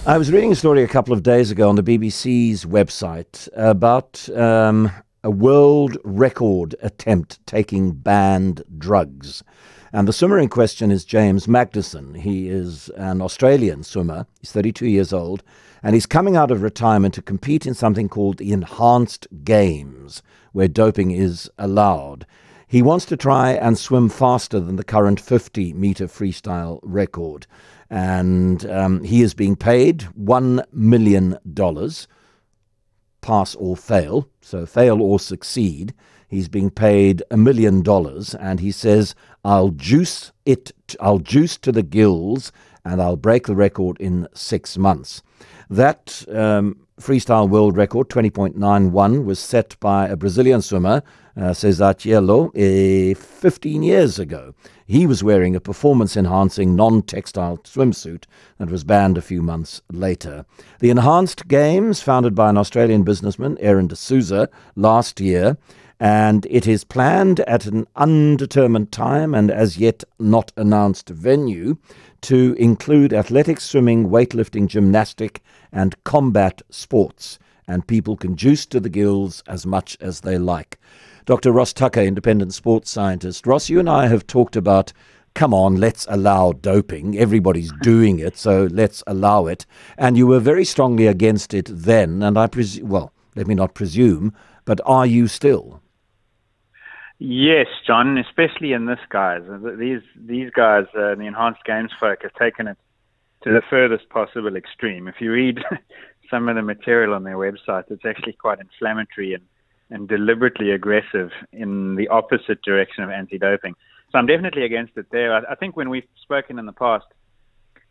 I was reading a story a couple of days ago on the BBC's website about a world record attempt taking banned drugs. And the swimmer in question is James Magnussen. He is an Australian swimmer. He's 32 years old, and he's coming out of retirement to compete in something called the Enhanced Games, where doping is allowed. He wants to try and swim faster than the current 50-meter freestyle record. And he is being paid $1 million, pass or fail, so fail or succeed. He's being paid $1 million, and he says, I'll juice to the gills, and I'll break the record in 6 months. That freestyle world record, 20.91, was set by a Brazilian swimmer, Cesar Cielo, 15 years ago. He was wearing a performance-enhancing non-textile swimsuit that was banned a few months later. The Enhanced Games, founded by an Australian businessman, Aaron D'Souza, last year, and it is planned at an undetermined time and as yet not announced venue to include athletics, swimming, weightlifting, gymnastic, and combat sports. And people can juice to the gills as much as they like. Dr. Ross Tucker, independent sports scientist. Ross, you and I have talked about, come on, let's allow doping. Everybody's doing it, so let's allow it. And you were very strongly against it then, and I presume, well, let me not presume, but are you still? Yes, John, especially in this, guys. These guys, the Enhanced Games folk, have taken it to the furthest possible extreme. If you read some of the material on their website, it's actually quite inflammatory and deliberately aggressive in the opposite direction of anti-doping. So I'm definitely against it there. I think when we've spoken in the past,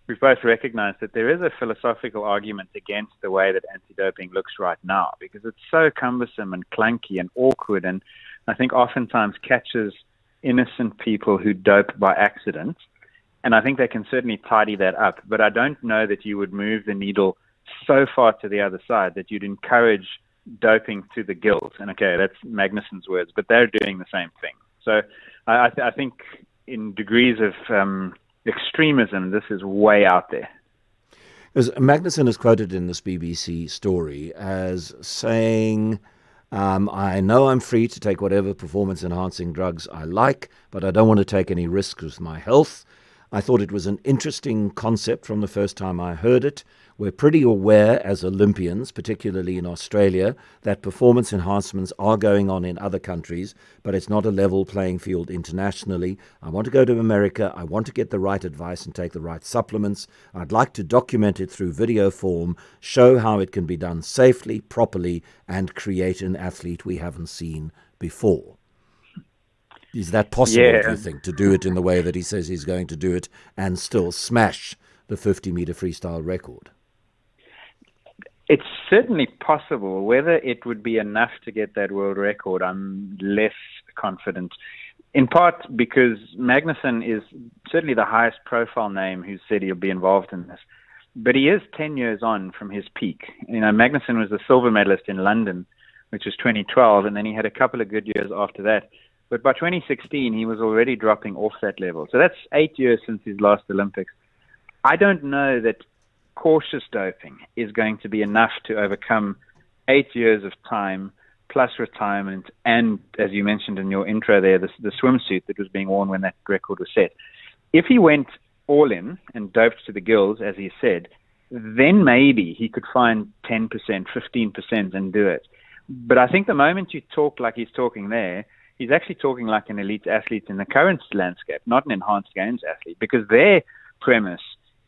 we've both recognized that there is a philosophical argument against the way that anti-doping looks right now, because it's so cumbersome and clunky and awkward, and I think oftentimes catches innocent people who dope by accident. And I think they can certainly tidy that up. But I don't know that you would move the needle so far to the other side that you'd encourage doping to the gills. And okay, that's Magnussen's words, but they're doing the same thing. So I think in degrees of extremism, this is way out there. As Magnussen is quoted in this BBC story as saying, I know I'm free to take whatever performance-enhancing drugs I like, but I don't want to take any risks with my health. I thought it was an interesting concept from the first time I heard it. We're pretty aware as Olympians, particularly in Australia, that performance enhancements are going on in other countries, but it's not a level playing field internationally. I want to go to America. I want to get the right advice and take the right supplements. I'd like to document it through video form, show how it can be done safely, properly, and create an athlete we haven't seen before. Is that possible, do you think, to do it in the way that he says he's going to do it and still smash the 50-meter freestyle record? It's certainly possible. Whether it would be enough to get that world record, I'm less confident. In part because Magnussen is certainly the highest profile name who said he'll be involved in this. But he is 10 years on from his peak. You know, Magnussen was the silver medalist in London, which was 2012, and then he had a couple of good years after that. But by 2016, he was already dropping off that level. So that's 8 years since his last Olympics. I don't know that cautious doping is going to be enough to overcome 8 years of time plus retirement and, as you mentioned in your intro there, the swimsuit that was being worn when that record was set. If he went all in and doped to the gills, as he said, then maybe he could find 10%, 15% and do it. But I think the moment you talk like he's talking there, he's actually talking like an elite athlete in the current landscape, not an Enhanced Games athlete, because their premise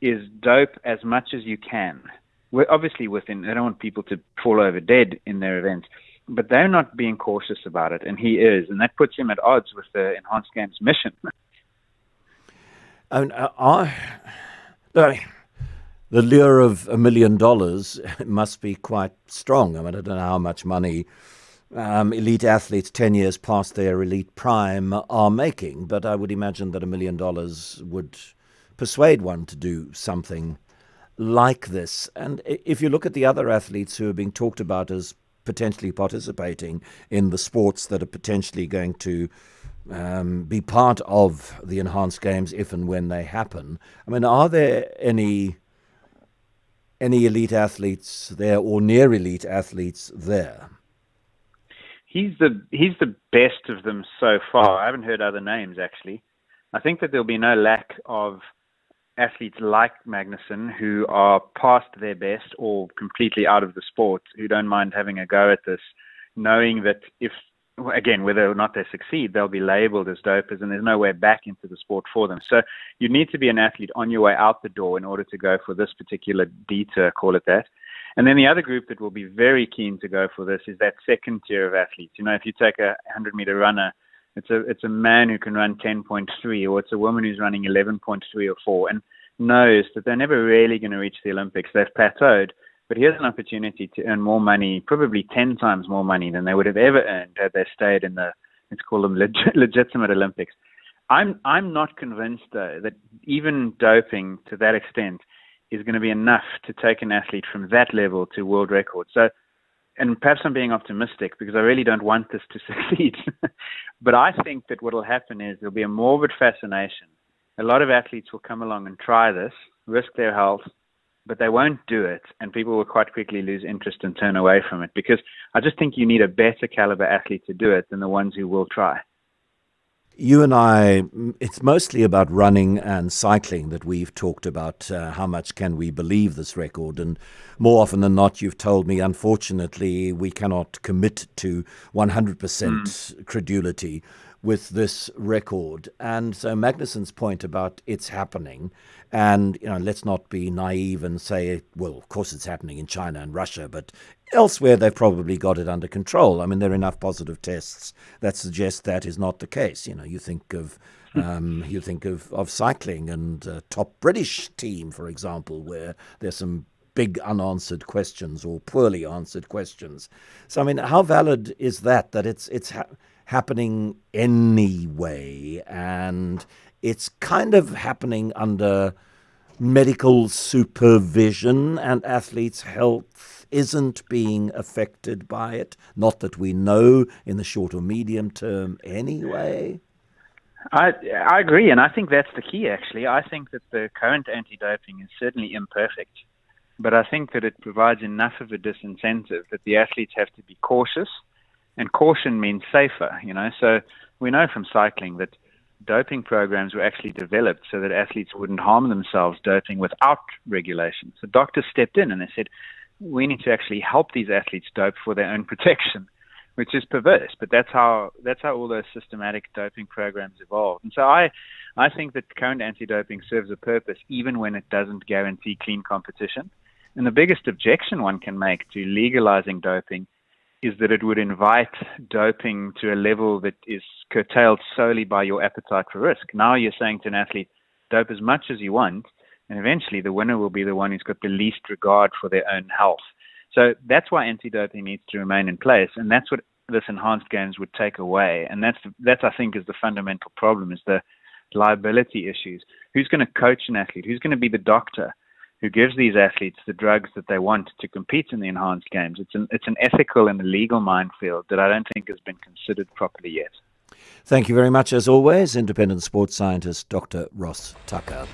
is dope as much as you can. We're obviously within, they don't want people to fall over dead in their events, but they're not being cautious about it, and he is, and that puts him at odds with the Enhanced Games mission. The lure of $1 million must be quite strong. I mean, I don't know how much money elite athletes 10 years past their elite prime are making, but I would imagine that $1 million would persuade one to do something like this. And if you look at the other athletes who are being talked about as potentially participating in the sports that are potentially going to be part of the Enhanced Games if and when they happen, I mean, are there any any elite athletes there or near elite athletes there? He's the best of them so far. I haven't heard other names, actually. I think that there'll be no lack of athletes like Magnussen who are past their best or completely out of the sport, who don't mind having a go at this, knowing that if, again, whether or not they succeed, they'll be labeled as dopers and there's no way back into the sport for them. So you need to be an athlete on your way out the door in order to go for this particular detour, call it that. And then the other group that will be very keen to go for this is that second tier of athletes. You know, if you take a 100-meter runner, it's a man who can run 10.3, or it's a woman who's running 11.3 or 4, and knows that they're never really going to reach the Olympics. They've plateaued, but here's an opportunity to earn more money, probably 10 times more money than they would have ever earned had they stayed in the, let's call them legitimate Olympics. I'm not convinced, though, that even doping to that extent is going to be enough to take an athlete from that level to world record. So, and perhaps I'm being optimistic because I really don't want this to succeed. But I think that what will happen is there'll be a morbid fascination. A lot of athletes will come along and try this, risk their health, but they won't do it. And people will quite quickly lose interest and turn away from it, because I just think you need a better caliber athlete to do it than the ones who will try. You and I, it's mostly about running and cycling that we've talked about. How much can we believe this record? And more often than not, you've told me, unfortunately, we cannot commit to 100% credulity with this record. And so Magnussen's point about it's happening, and let's not be naive and say, well, of course it's happening in China and Russia, but elsewhere they've probably got it under control. I mean, there are enough positive tests that suggest that is not the case. You think of of cycling and top British team, for example, where there's some big unanswered questions or poorly answered questions. So, I mean, how valid is that it's happening anyway, and it's kind of happening under medical supervision, and athletes' health isn't being affected by it? Not that we know in the short or medium term anyway. I agree, and I think that's the key, actually. I think that the current anti-doping is certainly imperfect, but I think that it provides enough of a disincentive that the athletes have to be cautious, and caution means safer, So we know from cycling that doping programs were actually developed so that athletes wouldn't harm themselves doping without regulation. So doctors stepped in and they said, we need to actually help these athletes dope for their own protection, which is perverse, but that's how all those systematic doping programs evolved. And so I think that current anti-doping serves a purpose even when it doesn't guarantee clean competition. And the biggest objection one can make to legalizing doping is that it would invite doping to a level that is curtailed solely by your appetite for risk. Now you're saying to an athlete, dope as much as you want, and eventually the winner will be the one who's got the least regard for their own health. So that's why anti-doping needs to remain in place, and that's what this enhanced games would take away. And that's I think, is the fundamental problem, is the liability issues. Who's going to coach an athlete? Who's going to be the doctor who gives these athletes the drugs that they want to compete in the enhanced games? It's an ethical and a legal minefield that I don't think has been considered properly yet. Thank you very much, as always, independent sports scientist Dr. Ross Tucker.